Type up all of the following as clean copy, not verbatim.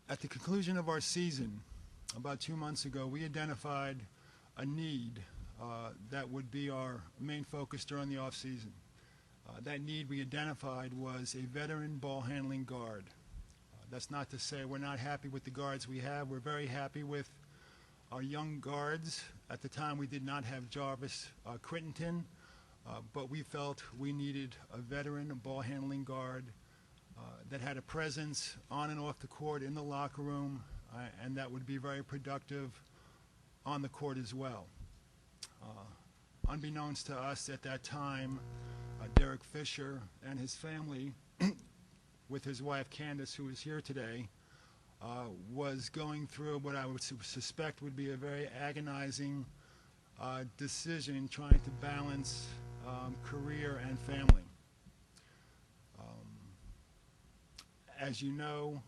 At the conclusion of our season, about 2 months ago, we identified a need that would be our main focus during the off-season. That need we identified was a veteran ball handling guard. That's not to say we're not happy with the guards we have. We're very happy with our young guards. At the time, we did not have Jarvis Crittenton, but we felt we needed a veteran ball handling guard that had a presence on and off the court, in the locker room, and that would be very productive on the court as well. Unbeknownst to us at that time, Derek Fisher and his family, with his wife Candace, who is here today, was going through what I would suspect would be a very agonizing decision, trying to balance career and family. As you know,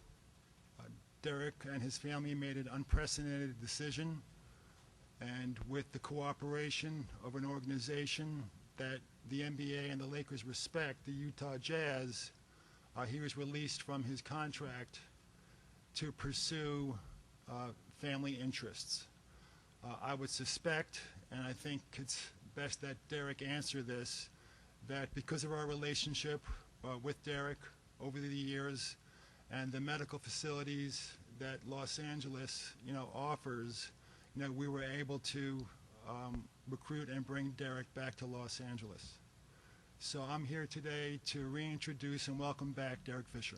Derek and his family made an unprecedented decision, and with the cooperation of an organization that the NBA and the Lakers respect, the Utah Jazz, he was released from his contract to pursue family interests. I would suspect, and I think it's best that Derek answer this, that because of our relationship with Derek over the years and the medical facilities that Los Angeles, offers, we were able to recruit and bring Derek back to Los Angeles. So I'm here today to reintroduce and welcome back Derek Fisher.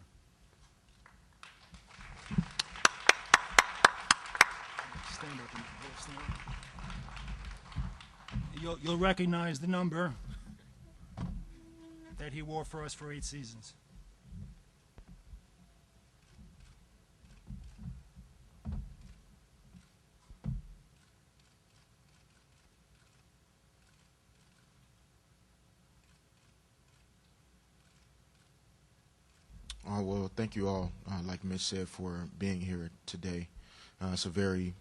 Stand up and stand up. You'll recognize the number that he wore for us for 8 seasons. Well, thank you all, like Mitch said, for being here today. It's a very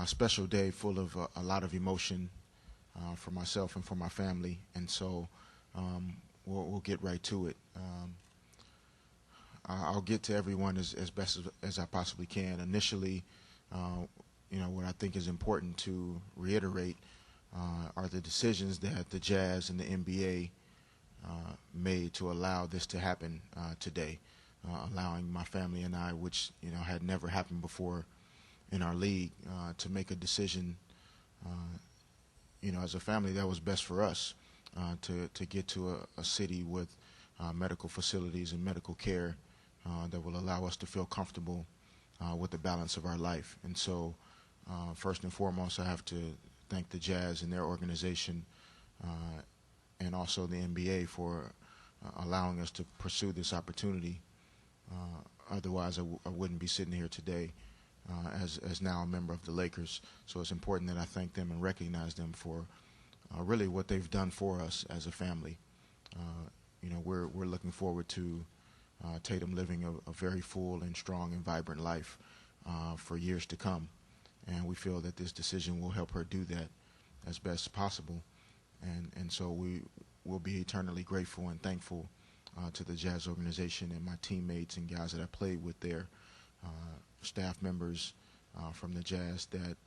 special day full of a lot of emotion for myself and for my family, and so we'll get right to it. I'll get to everyone as best as I possibly can. Initially, what I think is important to reiterate are the decisions that the Jazz and the NBA made to allow this to happen today, allowing my family and I, which had never happened before in our league, to make a decision, as a family that was best for us, to get to a city with medical facilities and medical care that will allow us to feel comfortable with the balance of our life. And so, first and foremost, I have to thank the Jazz and their organization, and also the NBA for allowing us to pursue this opportunity. Otherwise, I wouldn't be sitting here today as now a member of the Lakers. So it's important that I thank them and recognize them for really what they've done for us as a family. We're looking forward to Tatum living a very full and strong and vibrant life for years to come. And we feel that this decision will help her do that as best as possible. And so we will be eternally grateful and thankful to the Jazz organization and my teammates and guys that I played with there, staff members from the Jazz that,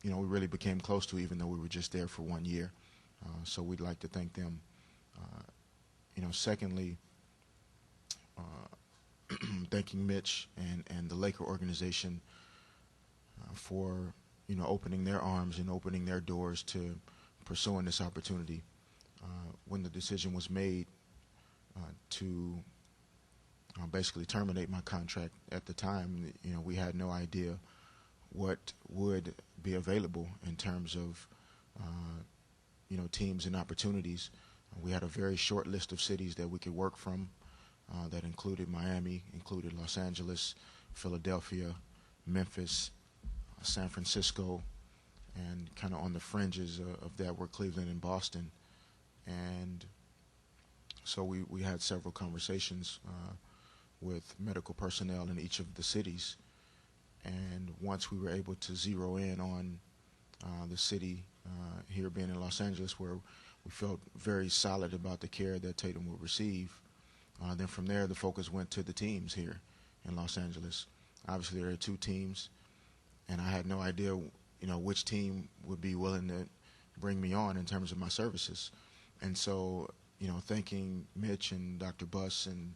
we really became close to, even though we were just there for 1 year. So we'd like to thank them. Secondly, thanking Mitch and the Laker organization for, opening their arms and opening their doors to pursuing this opportunity. When the decision was made to basically terminate my contract at the time, we had no idea what would be available in terms of, teams and opportunities. We had a very short list of cities that we could work from that included Miami, included Los Angeles, Philadelphia, Memphis, San Francisco, and kind of on the fringes of that were Cleveland and Boston. And so we had several conversations with medical personnel in each of the cities. And once we were able to zero in on the city here being in Los Angeles, where we felt very solid about the care that Tatum would receive, then from there the focus went to the teams here in Los Angeles. Obviously, there are two teams, and I had no idea, which team would be willing to bring me on in terms of my services. And so, thanking Mitch and Dr. Buss and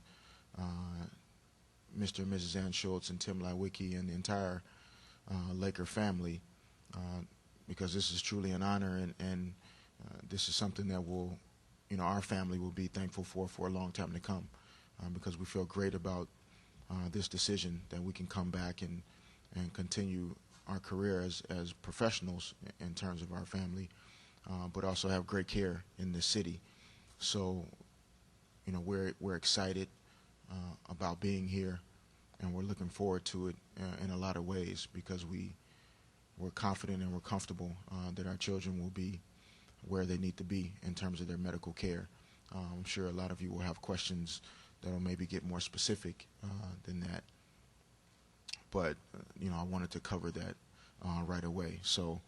Mr. and Mrs. Ann Schultz and Tim Lawicki and the entire Laker family, because this is truly an honor, and this is something that our family will be thankful for a long time to come, because we feel great about this decision that we can come back and continue our career as professionals in terms of our family, but also have great care in this city. So, we're excited about being here, and we're looking forward to it in a lot of ways, because we're confident and we're comfortable that our children will be where they need to be in terms of their medical care. I'm sure a lot of you will have questions that will maybe get more specific than that, but I wanted to cover that right away. So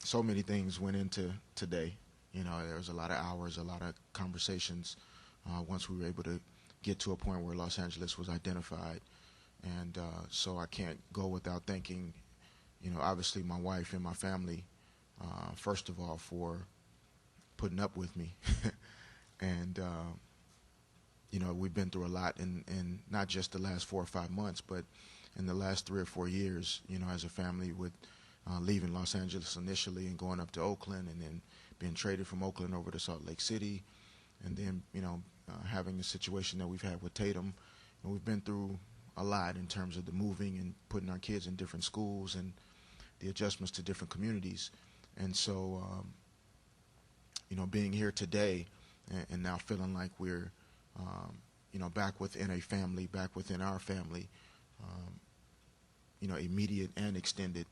so many things went into today. There was a lot of hours, a lot of conversations once we were able to get to a point where Los Angeles was identified. And so I can't go without thanking, obviously my wife and my family, first of all, for putting up with me. And, we've been through a lot in not just the last 4 or 5 months, but in the last 3 or 4 years, as a family, with leaving Los Angeles initially and going up to Oakland, and then being traded from Oakland over to Salt Lake City, and then, having the situation that we've had with Tatum. And we've been through a lot in terms of the moving and putting our kids in different schools and the adjustments to different communities. And so, being here today and now feeling like we're, back within a family, back within our family, immediate and extended,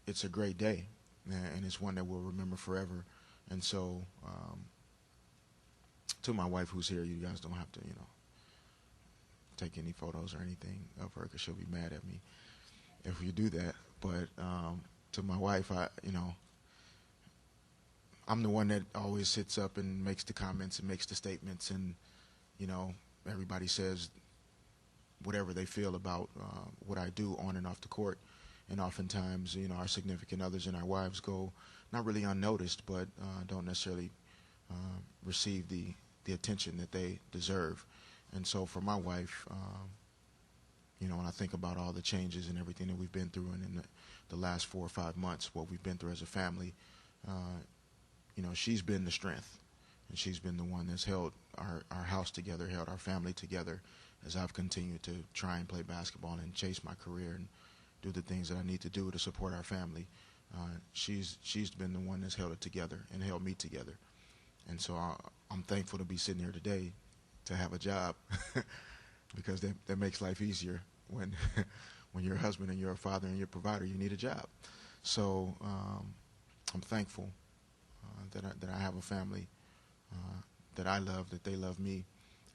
it's a great day, and it's one that we'll remember forever. And so, to my wife who's here, you guys don't have to, take any photos or anything of her, because she'll be mad at me if you do that. But to my wife, I'm the one that always sits up and makes the comments and makes the statements, and everybody says whatever they feel about what I do on and off the court. And oftentimes, our significant others and our wives go not really unnoticed, but don't necessarily receive the attention that they deserve. And so for my wife, when I think about all the changes and everything that we've been through, and in the last 4 or 5 months, what we've been through as a family, she's been the strength, and she's been the one that's held our house together, held our family together, as I've continued to try and play basketball and chase my career and do the things that I need to do to support our family. She's been the one that's held it together and held me together. And so I'm thankful to be sitting here today to have a job, because that makes life easier when when you're a husband and you're a father and you're a provider. You need a job. So I'm thankful that I have a family that I love, that they love me,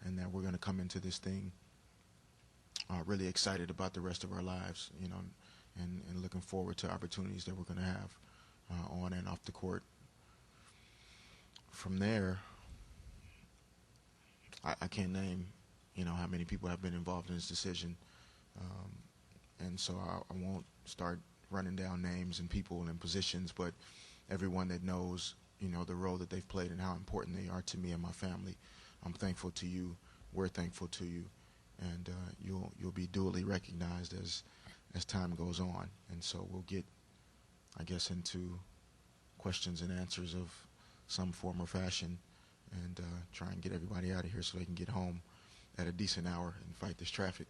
and that we're going to come into this thing really excited about the rest of our lives, and looking forward to opportunities that we're going to have on and off the court. From there, I can't name, how many people have been involved in this decision, and so I won't start running down names and people and positions, but everyone that knows, the role that they've played and how important they are to me and my family, I'm thankful to you. We're thankful to you, and you'll be duly recognized as time goes on. And so we'll get, I guess, into questions and answers of some form or fashion, and try and get everybody out of here so they can get home at a decent hour and fight this traffic.